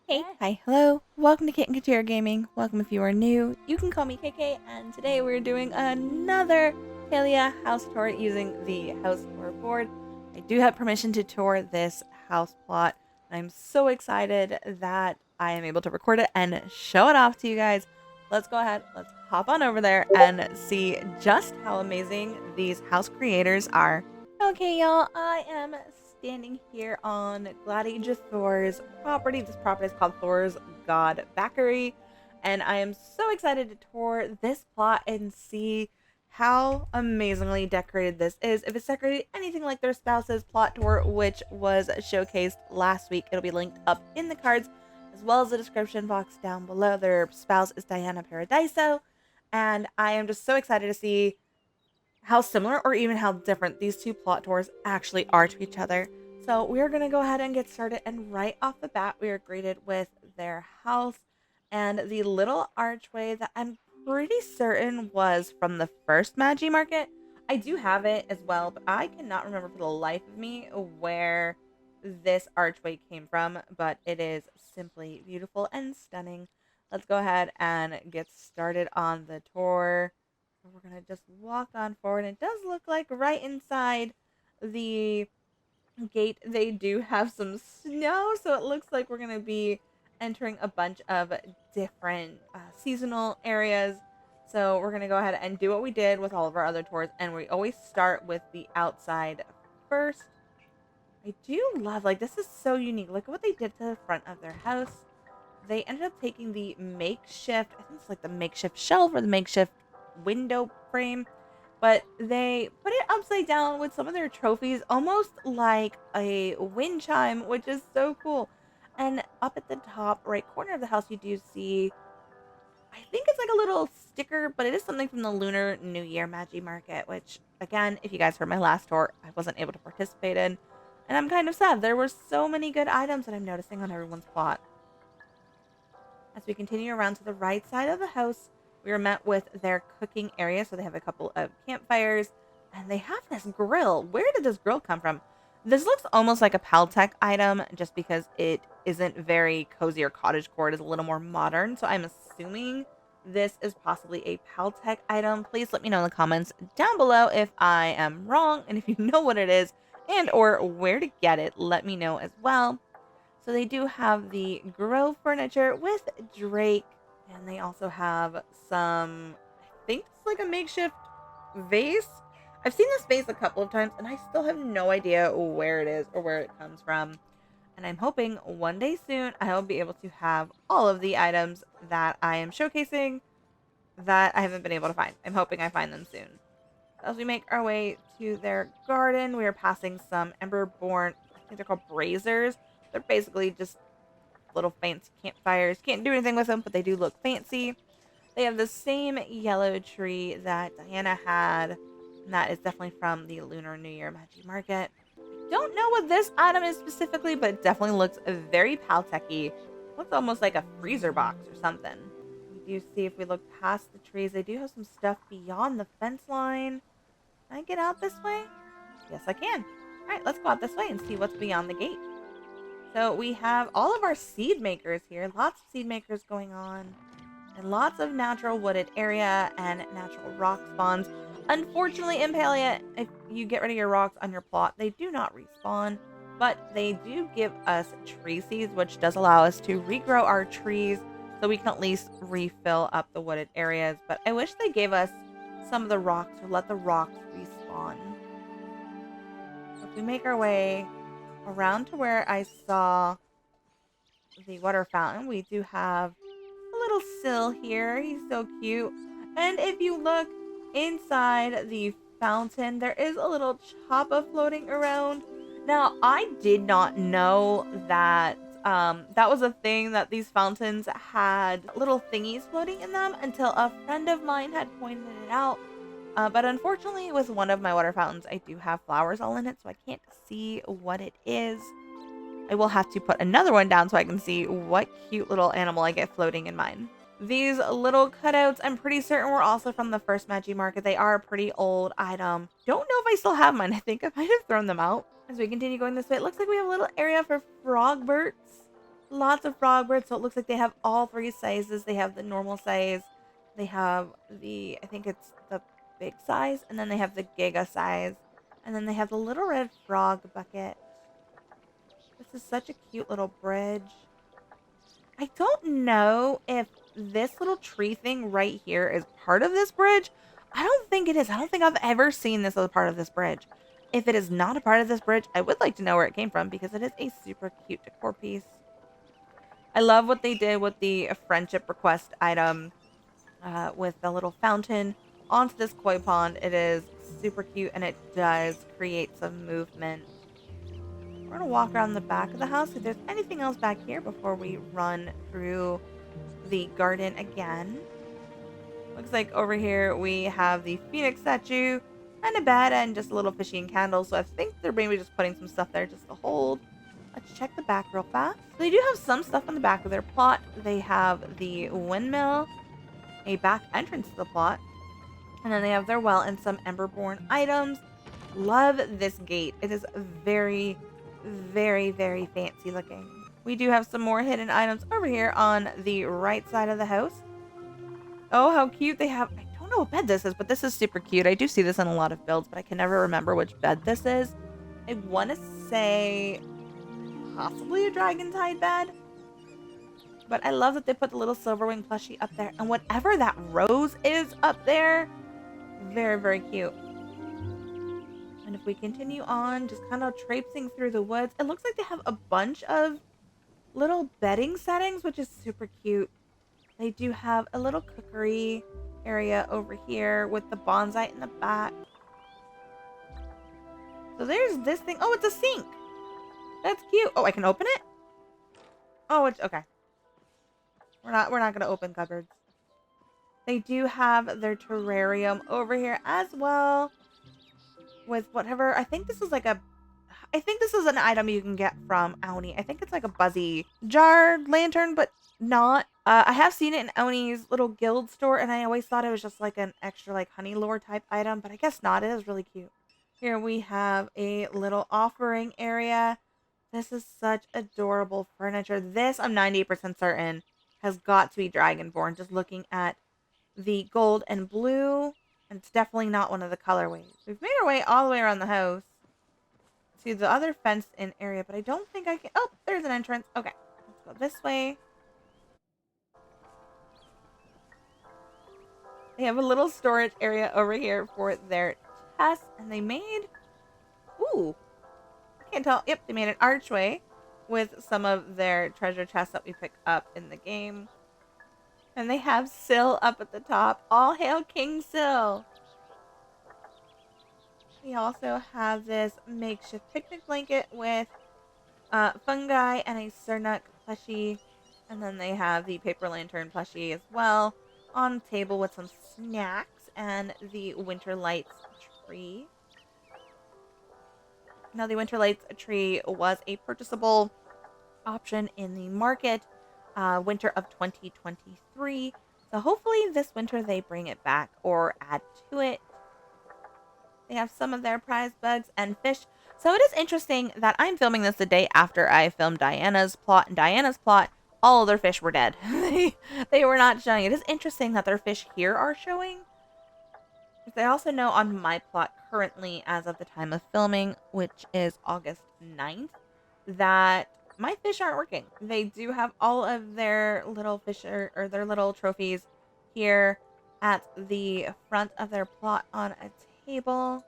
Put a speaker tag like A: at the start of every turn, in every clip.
A: Hey, hi, hello, welcome to Kitten Couture Gaming. Welcome if you are new. You can call me KK, and today we're doing another Palia house tour using the house tour board. I do have permission to tour this house plot, and I'm so excited that I am able to record it and show it off to you guys. Let's go ahead, let's hop on over there and see just how amazing these house creators are. Okay, y'all, I am standing here on GladieJathor's property. This property is called Thor's God Bakery, and I am so excited to tour this plot and see how amazingly decorated this is. If it's decorated anything like their spouse's plot tour, which was showcased last week, it'll be linked up in the cards, as well as the description box down below. Their spouse is Diana Paradiso, and I am just so excited to see how similar or even how different these two plot tours actually are to each other. So we are going to go ahead and get started, and right off the bat we are greeted with their house and the little archway that I'm pretty certain was from the first Magi Market. I do have it as well, but I cannot remember for the life of me where this archway came from, but it is simply beautiful and stunning. Let's go ahead and get started on the tour. We're going to just walk on forward. It does look like right inside the gate they do have some snow, so it looks like we're going to be entering a bunch of different seasonal areas. So we're going to go ahead and do what we did with all of our other tours, and we always start with the outside first. I do love, like, this is so unique. Look at what they did to the front of their house. They ended up taking the makeshift, I think it's like the makeshift shelf or the makeshift window frame, but they put it upside down with some of their trophies, almost like a wind chime, which is so cool. And up at the top right corner of the house, you do see, I think it's like a little sticker, but it is something from the Lunar New Year Magi Market, which, again, if you guys heard my last tour, I wasn't able to participate in. And I'm kind of sad. There were so many good items that I'm noticing on everyone's plot. As we continue around to the right side of the house, we are met with their cooking area. So they have a couple of campfires, and they have this grill. Where did this grill come from? This looks almost like a Paltech item just because it isn't very cozy or cottagecore. It is a little more modern. So I'm assuming this is possibly a Paltech item. Please let me know in the comments down below if I am wrong, and if you know what it is and or where to get it, let me know as well. So they do have the Grove furniture with Drake, and they also have some, I think it's like a makeshift vase. I've seen this vase a couple of times, and I still have no idea where it is or where it comes from. And I'm hoping one day soon I will be able to have all of the items that I am showcasing that I haven't been able to find. I'm hoping I find them soon. As we make our way to their garden, we are passing some Emberborn, I think they're called braziers. They're basically just little fancy campfires. Can't do anything with them, but they do look fancy. They have the same yellow tree that Diana had, and that is definitely from the Lunar New Year Magi Market. Don't know what this item is specifically, but it definitely looks very Paltech-y. Looks almost like a freezer box or something. We do see, if we look past the trees, they do have some stuff beyond the fence line. Can I get out this way? Yes, I can. All right, let's go out this way and see what's beyond the gate. So we have all of our seed makers here. Lots of seed makers going on. And lots of natural wooded area and natural rock spawns. Unfortunately, in Palia, if you get rid of your rocks on your plot, they do not respawn. But they do give us tree seeds, which does allow us to regrow our trees so we can at least refill up the wooded areas. But I wish they gave us some of the rocks or let the rocks respawn. So if we make our way around to where I saw the water fountain, we do have a little sill here. He's so cute. And if you look inside the fountain, there is a little choppa floating around. Now, I did not know that that was a thing, that these fountains had little thingies floating in them, until a friend of mine had pointed it out. But unfortunately, with one of my water fountains, I do have flowers all in it, so I can't see what it is. I will have to put another one down so I can see what cute little animal I get floating in mine. These little cutouts, I'm pretty certain were also from the first Magi Market. They are a pretty old item. Don't know if I still have mine. I think I might have thrown them out. As we continue going this way, it looks like we have a little area for frogberts. Lots of frog birds. So it looks like they have all three sizes. They have the normal size. They have I think it's the big size. And then they have the giga size. And then they have the little red frog bucket. This is such a cute little bridge. I don't know if this little tree thing right here is part of this bridge. I don't think it is. I don't think I've ever seen this as a part of this bridge. If it is not a part of this bridge, I would like to know where it came from because it is a super cute decor piece. I love what they did with the friendship request item with the little fountain onto this koi pond. It is super cute and it does create some movement. We're going to walk around the back of the house, see if there's anything else back here before we run through the garden again. Looks like over here we have the phoenix statue and a bed and just a little fishy and candles. So I think they're maybe just putting some stuff there just to hold. Let's check the back real fast. They do have some stuff on the back of their plot. They have the windmill, a back entrance to the plot, and then they have their well and some Emberborn items. Love this gate. It is very, very, very fancy looking. We do have some more hidden items over here on the right side of the house. Oh, how cute they have. I don't know what bed this is, but this is super cute. I do see this in a lot of builds, but I can never remember which bed this is. I want to say possibly a dragon-tide bed. But I love that they put the little silverwing plushie up there. And whatever that rose is up there, very, very cute. And if we continue on, just kind of traipsing through the woods, it looks like they have a bunch of little bedding settings, which is super cute. They do have a little cookery area over here with the bonsai in the back. So there's this thing. Oh, it's a sink. That's cute. Oh, I can open it? Oh, it's okay. We're not going to open cupboards. They do have their terrarium over here as well with whatever. I think this is an item you can get from Aoni. I think it's like a buzzy jar lantern, but not. I have seen it in Aoni's little guild store, and I always thought it was just like an extra like honey lore type item, but I guess not. It is really cute. Here we have a little offering area. This is such adorable furniture. This, I'm 98% certain, has got to be Dragonborn. Just looking at the gold and blue, and it's definitely not one of the colorways. We've made our way all the way around the house to the other fenced-in area, but I don't think I can... Oh, there's an entrance. Okay, let's go this way. They have a little storage area over here for their chests, and they made... Ooh, I can't tell. Yep, they made an archway with some of their treasure chests that we pick up in the game. And they have Syl up at the top. All hail King Syl! We also have this makeshift picnic blanket with fungi and a Sernuk plushie. And then they have the paper lantern plushie as well on the table with some snacks and the winter lights tree. Now, the winter lights tree was a purchasable option in the market winter of 2023. So hopefully this winter they bring it back or add to it. They have some of their prize bugs and fish. So it is interesting that I'm filming this the day after I filmed Diana's plot. And Diana's plot, all of their fish were dead. They were not showing. It is interesting that their fish here are showing. I also know on my plot currently, as of the time of filming, which is August 9th, that my fish aren't working. They do have all of their little fish or their little trophies here at the front of their plot on a table.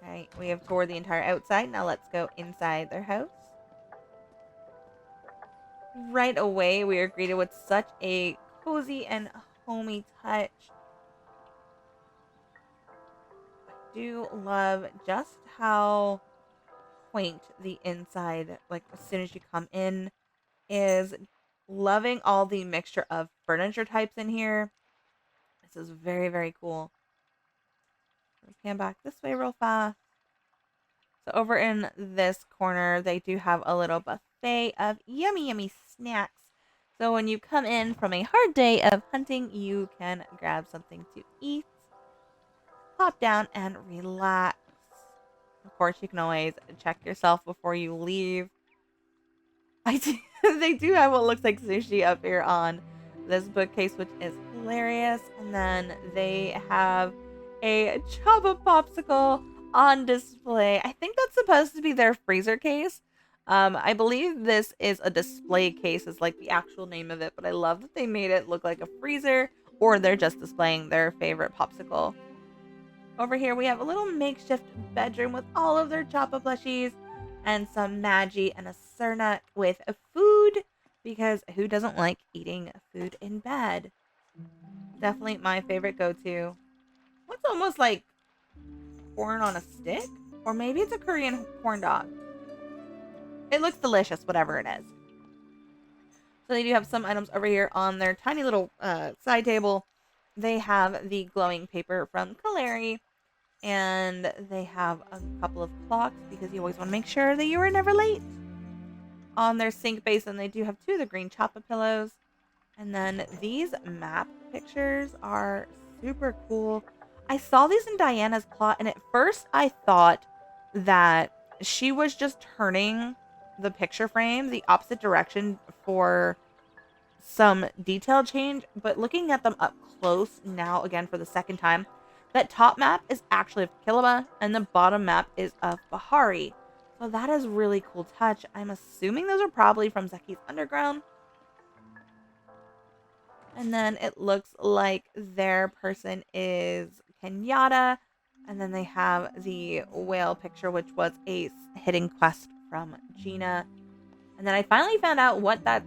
A: Alright, we have toured the entire outside. Now let's go inside their house. Right away, we are greeted with such a cozy and homey touch. I do love just how quaint the inside, like as soon as you come in, is. Loving all the mixture of furniture types in here. This is very, very cool. Let's pan back this way real fast. So over in this corner, they do have a little buffet of yummy, yummy snacks. So when you come in from a hard day of hunting, you can grab something to eat, pop down, and relax. Of course, you can always check yourself before you leave. They do have what looks like sushi up here on this bookcase, which is hilarious. And then they have a Chubba popsicle on display. I think that's supposed to be their freezer case. I believe this is a display case, is like the actual name of it, but I love that they made it look like a freezer, or they're just displaying their favorite popsicle. Over here, we have a little makeshift bedroom with all of their Choppa plushies and some Magi and a Cerna with a food, because who doesn't like eating food in bed? Definitely my favorite go-to. What's almost like corn on a stick? Or maybe it's a Korean corn dog. It looks delicious, whatever it is. So they do have some items over here on their tiny little side table. They have the glowing paper from Kaleri. And they have a couple of clocks because you always want to make sure that you are never late. On their sink basin, they do have 2 of the green Choppa pillows. And then these map pictures are super cool. I saw these in Diana's plot, and at first I thought that she was just turning the picture frame the opposite direction for some detail change. But looking at them up close now, again for the second time, that top map is actually of Kilima, and the bottom map is of Bahari. So that is really cool touch. I'm assuming those are probably from Zeki's Underground. And then it looks like their person is Kenyatta. And then they have the whale picture, which was a hidden quest from Gina. And then I finally found out what that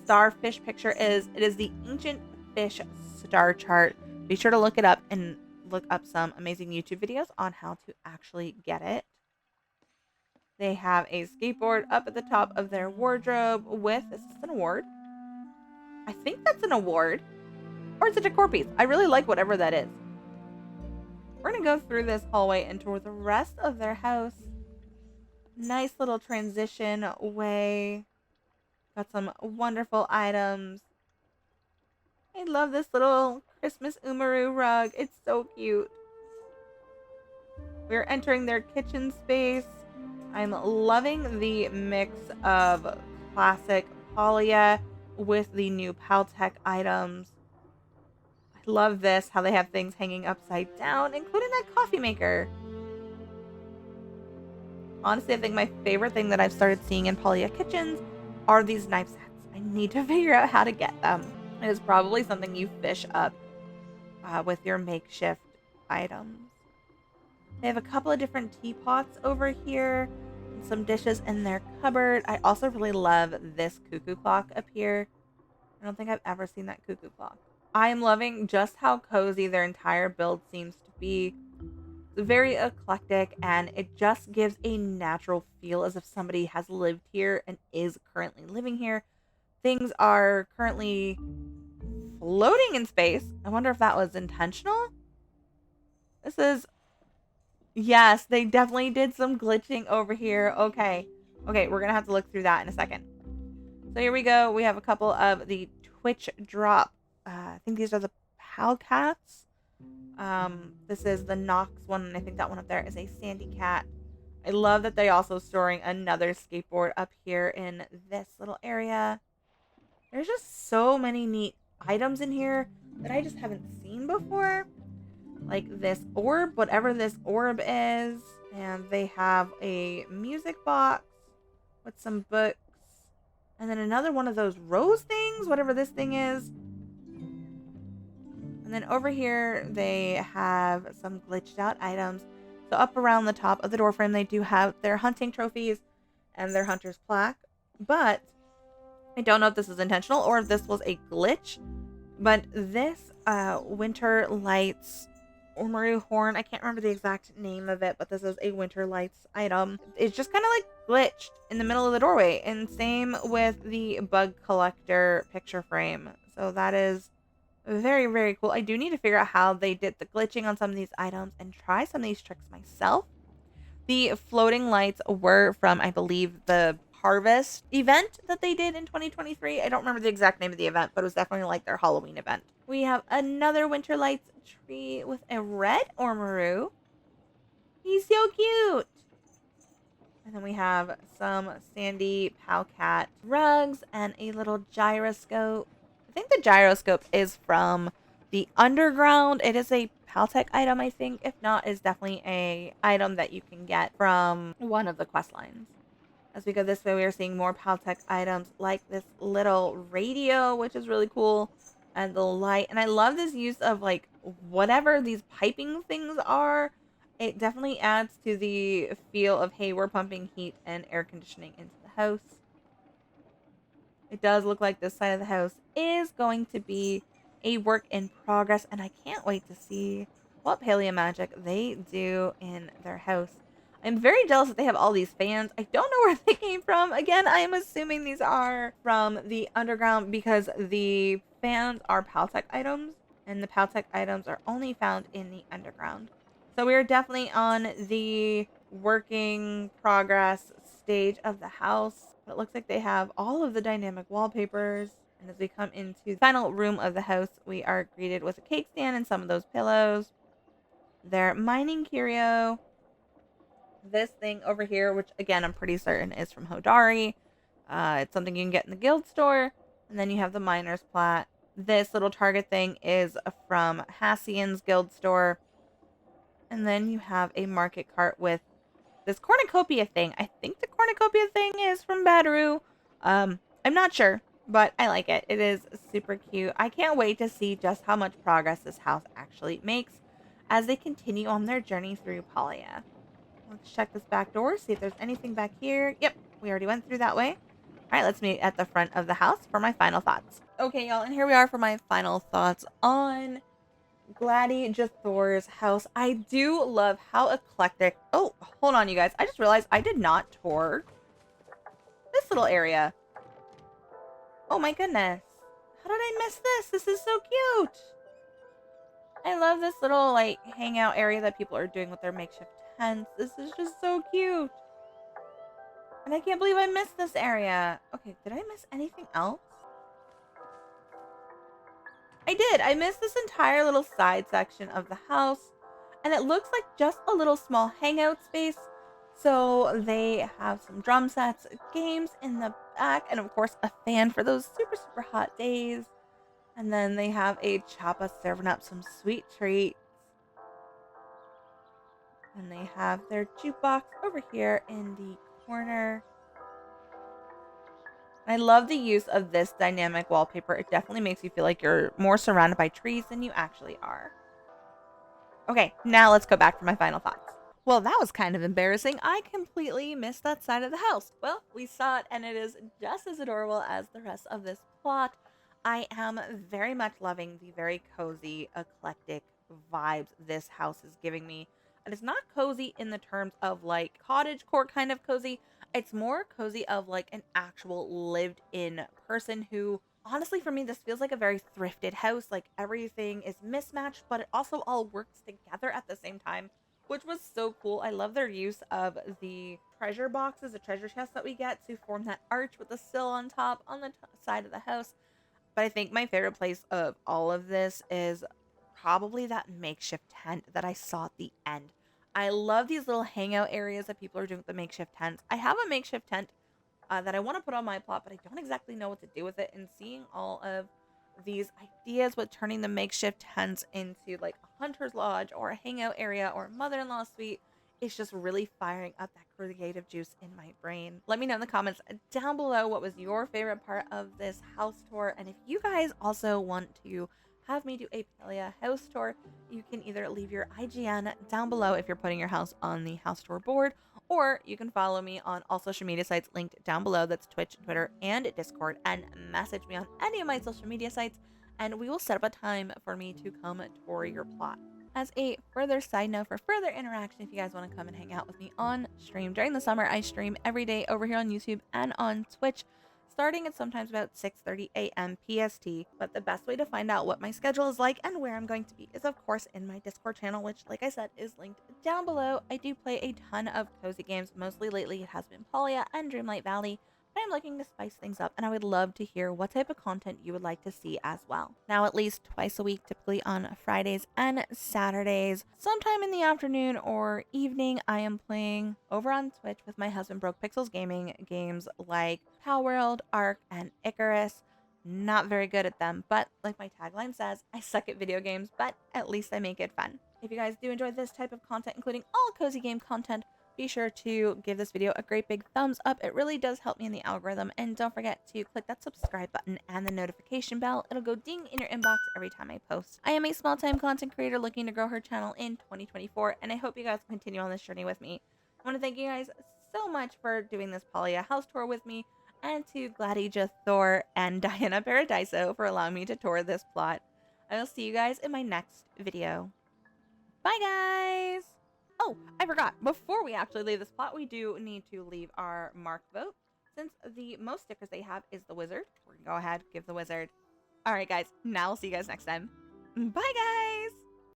A: starfish picture is. It is the ancient fish star chart. Be sure to look it up and look up some amazing YouTube videos on how to actually get it. They have a skateboard up at the top of their wardrobe with, is this an award? I think that's an award. Or it's a decor piece. I really like whatever that is. We're going to go through this hallway and tour the rest of their house. Nice little transition way. Got some wonderful items. I love this little Christmas Umaru rug. It's so cute. We're entering their kitchen space. I'm loving the mix of classic Palia with the new Paltech items. I love this, how they have things hanging upside down, including that coffee maker. Honestly, I think my favorite thing that I've started seeing in Palia kitchens are these knife sets. I need to figure out how to get them. It is probably something you fish up with your makeshift items. They have a couple of different teapots over here, and some dishes in their cupboard. I also really love this cuckoo clock up here. I don't think I've ever seen that cuckoo clock. I am loving just how cozy their entire build seems to be. It's very eclectic, and it just gives a natural feel as if somebody has lived here and is currently living here. Things are currently floating in space. I wonder if that was intentional. This is... Yes, they definitely did some glitching over here. Okay, we're going to have to look through that in a second. So here we go. We have a couple of the Twitch drop. I think these are the Palcats. This is the Nox one, and I think that one up there is a Sandy Cat. I love that they also storing another skateboard up here in this little area. There's just so many neat items in here that I just haven't seen before. Like this orb, whatever this orb is. And they have a music box with some books. And then another one of those rose things, whatever this thing is. And then over here, they have some glitched out items. So up around the top of the door frame, they do have their hunting trophies and their hunter's plaque. But I don't know if this is intentional or if this was a glitch. But this Winter Lights Ormaru horn, I can't remember the exact name of it, but this is a Winter Lights item. It's just kind of like glitched in the middle of the doorway. And same with the Bug Collector picture frame. So that is very, very cool. I do need to figure out how they did the glitching on some of these items and try some of these tricks myself. The floating lights were from, I believe, the Harvest event that they did in 2023. I don't remember the exact name of the event, but it was definitely like their Halloween event. We have another Winter Lights tree with a red Ormaru. He's so cute. And then we have some Sandy Powcat rugs and a little gyroscope. I think the gyroscope is from the underground. It is a Paltech item, I think. If not, it's definitely a item that you can get from one of the quest lines. As we go this way, we are seeing more Paltech items like this little radio, which is really cool, and the light. And I love this use of like whatever these piping things are. It definitely adds to the feel of, hey, we're pumping heat and air conditioning into the house. It does look like this side of the house is going to be a work in progress, and I can't wait to see what Paleo magic they do in their house. I'm very jealous that they have all these fans. I don't know where they came from. Again, I am assuming these are from the underground because the fans are Paltech items, and the Paltech items are only found in the underground. So we are definitely on the working progress stage of the house. It looks like they have all of the dynamic wallpapers. And as we come into the final room of the house, we are greeted with a cake stand and some of those pillows. Their mining curio. This thing over here, which again, I'm pretty certain is from Hodari. It's something you can get in the guild store. And then you have the miner's plat. This little target thing is from Hassian's guild store. And then you have a market cart with this cornucopia thing. I think the cornucopia thing is from Badaru. I'm not sure, but I like it. It is super cute. I can't wait to see just how much progress this house actually makes as they continue on their journey through Palia. Let's check this back door, see if there's anything back here. Yep, we already went through that way. All right, let's meet at the front of the house for my final thoughts. Okay, y'all, and here we are for my final thoughts on GladieJathor's house. I do love how eclectic. Oh, hold on, you guys. I just realized I did not tour this little area. Oh my goodness. How did I miss this? This is so cute. I love this little like hangout area that people are doing with their makeshift tents. This is just so cute. And I can't believe I missed this area. Okay, did I miss anything else? I did. I missed this entire little side section of the house. And it looks like just a little small hangout space. So they have some drum sets, games in the back, and of course a fan for those super, super hot days. And then they have a choppa serving up some sweet treats. And they have their jukebox over here in the corner. I love the use of this dynamic wallpaper. It definitely makes you feel like you're more surrounded by trees than you actually are. Okay, now let's go back for my final thoughts. Well, that was kind of embarrassing. I completely missed that side of the house. Well, we saw it, and it is just as adorable as the rest of this plot. I am very much loving the very cozy, eclectic vibes this house is giving me. And it's not cozy in the terms of like cottagecore kind of cozy. It's more cozy of like an actual lived in person who, honestly, for me, this feels like a very thrifted house. Like everything is mismatched, but it also all works together at the same time, which was so cool. I love their use of the treasure boxes, the treasure chests that we get to form that arch with the sill on top on the side of the house. But I think my favorite place of all of this is probably that makeshift tent that I saw at the end. I love these little hangout areas that people are doing with the makeshift tents. I have a makeshift tent that I want to put on my plot, but I don't exactly know what to do with it. And seeing all of these ideas with turning the makeshift tents into like a hunter's lodge or a hangout area or a mother-in-law suite, it's just really firing up that creative juice in my brain. Let me know in the comments down below what was your favorite part of this house tour. And if you guys also want to have me do a Palia house tour, you can either leave your IGN down below if you're putting your house on the house tour board, or you can follow me on all social media sites linked down below. That's Twitch, Twitter, and Discord, and message me on any of my social media sites, and we will set up a time for me to come tour your plot. As a further side note for further interaction, if you guys want to come and hang out with me on stream during the summer, I stream every day over here on YouTube and on Twitch, starting at sometimes about 6:30 a.m. PST. But the best way to find out what my schedule is like and where I'm going to be is, of course, in my Discord channel, which, like I said, is linked down below. I do play a ton of cozy games. Mostly lately, it has been Palia and Dreamlight Valley. but I'm looking to spice things up and I would love to hear what type of content you would like to see as well. Now, at least twice a week, typically on Fridays and Saturdays, sometime in the afternoon or evening, I am playing over on Twitch with my husband Broke Pixels Gaming games like Pal World, Ark, and Icarus. Not very good at them, but like my tagline says, I suck at video games, but at least I make it fun. If you guys do enjoy this type of content, including all cozy game content, be sure to give this video a great big thumbs up. It really does help me in the algorithm. And don't forget to click that subscribe button and the notification bell. It'll go ding in your inbox every time I post. I am a small-time content creator looking to grow her channel in 2024, and I hope you guys continue on this journey with me. I want to thank you guys so much for doing this Palia house tour with me, and to GladieJathor and Diana Paradiso for allowing me to tour this plot. I will see you guys in my next video. Bye, guys! Oh, I forgot. Before we actually leave this plot, we do need to leave our marked vote. Since the most stickers they have is the wizard, we're going to go ahead, give the wizard. All right, guys. Now I'll see you guys next time. Bye, guys!